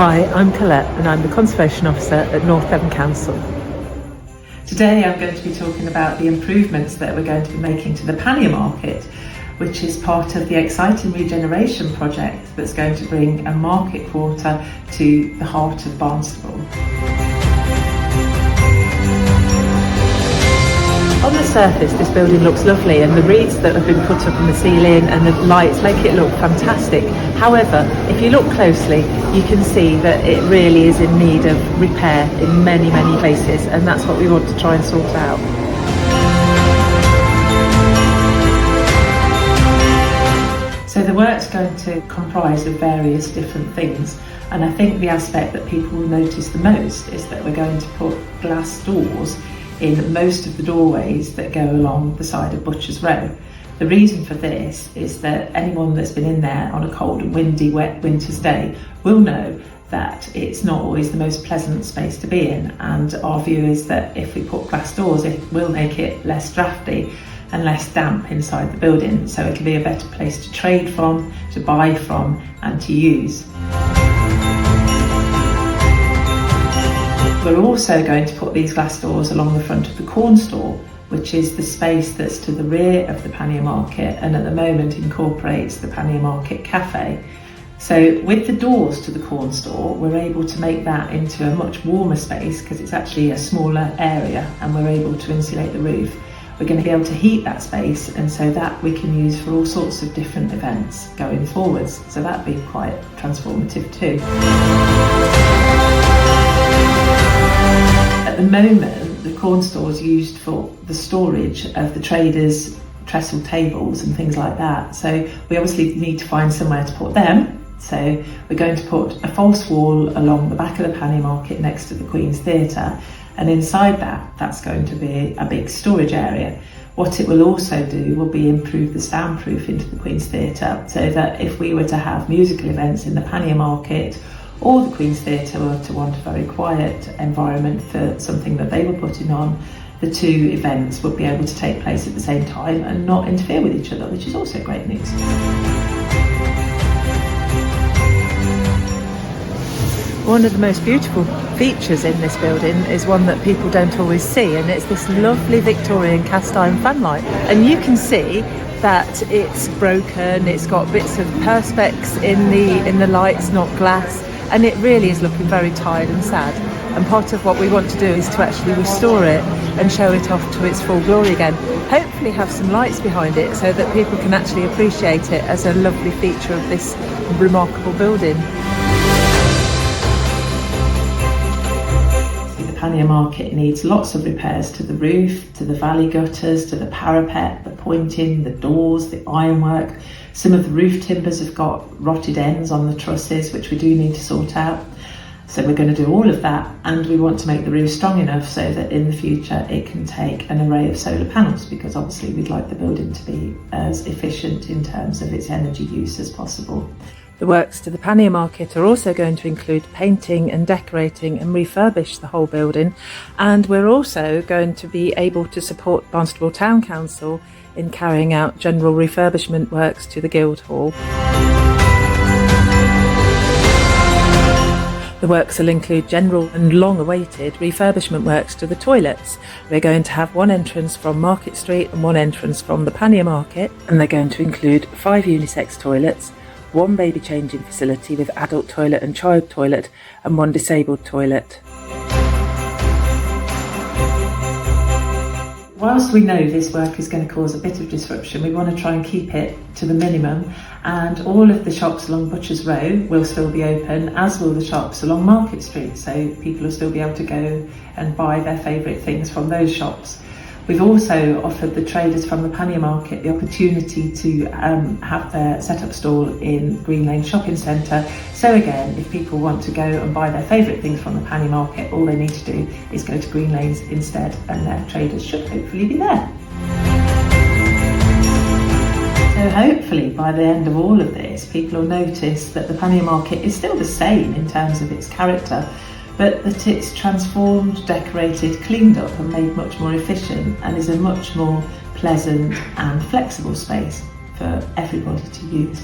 Hi, I'm Colette and I'm the Conservation Officer at North Devon Council. Today I'm going to be talking about the improvements that we're going to be making to the Pannier Market, which is part of the exciting regeneration project that's going to bring a market quarter to the heart of Barnstaple. On the surface, this building looks lovely and the wreaths that have been put up on the ceiling and the lights make it look fantastic. However, if you look closely, you can see that it really is in need of repair in many places, and that's what we want to try and sort out. So the work's going to comprise of various different things, and I think the aspect that people will notice the most is that we're going to put glass doors in most of the doorways that go along the side of Butcher's Row. The reason for this is that anyone that's been in there on a cold and windy, wet winter's day will know that it's not always the most pleasant space to be in, and our view is that if we put glass doors, it will make it less drafty and less damp inside the building, so it'll be a better place to trade from, to buy from and to use. We're also going to put these glass doors along the front of the corn store, which is the space that's to the rear of the Pannier Market and at the moment incorporates the Pannier Market Cafe. So with the doors to the corn store, we're able to make that into a much warmer space because it's actually a smaller area and we're able to insulate the roof. We're going to be able to heat that space, and so that we can use for all sorts of different events going forwards. So that'd be quite transformative too. At the moment, the corn store is used for the storage of the traders' trestle tables and things like that. So we obviously need to find somewhere to put them. So we're going to put a false wall along the back of the Pannier Market next to the Queen's Theatre, and inside that's going to be a big storage area. What it will also do will be improve the soundproof into the Queen's Theatre, so that if we were to have musical events in the Pannier Market or the Queen's Theatre were to want a very quiet environment for something that they were putting on, the two events would be able to take place at the same time and not interfere with each other, which is also great news. One of the most beautiful features in this building is one that people don't always see, and it's this lovely Victorian cast iron fan light. And you can see that it's broken, it's got bits of perspex in the lights, not glass, and it really is looking very tired and sad. And part of what we want to do is to actually restore it and show it off to its full glory again. Hopefully have some lights behind it so that people can actually appreciate it as a lovely feature of this remarkable building. The Pannier Market needs lots of repairs to the roof, to the valley gutters, to the parapet, the pointing, the doors, the ironwork. Some of the roof timbers have got rotted ends on the trusses, which we do need to sort out. So we're going to do all of that, and we want to make the roof strong enough so that in the future it can take an array of solar panels, because obviously we'd like the building to be as efficient in terms of its energy use as possible. The works to the Pannier Market are also going to include painting and decorating and refurbish the whole building, and we're also going to be able to support Barnstaple Town Council in carrying out general refurbishment works to the Guildhall. The works will include general and long-awaited refurbishment works to the toilets. We're going to have one entrance from Market Street and one entrance from the Pannier Market, and they're going to include 5 unisex toilets, 1 baby changing facility with adult toilet and child toilet, and 1 disabled toilet. Whilst we know this work is going to cause a bit of disruption, we want to try and keep it to the minimum, and all of the shops along Butcher's Row will still be open, as will the shops along Market Street, so people will still be able to go and buy their favourite things from those shops. We've also offered the traders from the Pannier Market the opportunity to have their set-up stall in Green Lane Shopping Centre. So again, if people want to go and buy their favourite things from the Pannier Market, all they need to do is go to Green Lanes instead, and their traders should hopefully be there. So hopefully by the end of all of this, people will notice that the Pannier Market is still the same in terms of its character, but that it's transformed, decorated, cleaned up and made much more efficient, and is a much more pleasant and flexible space for everybody to use.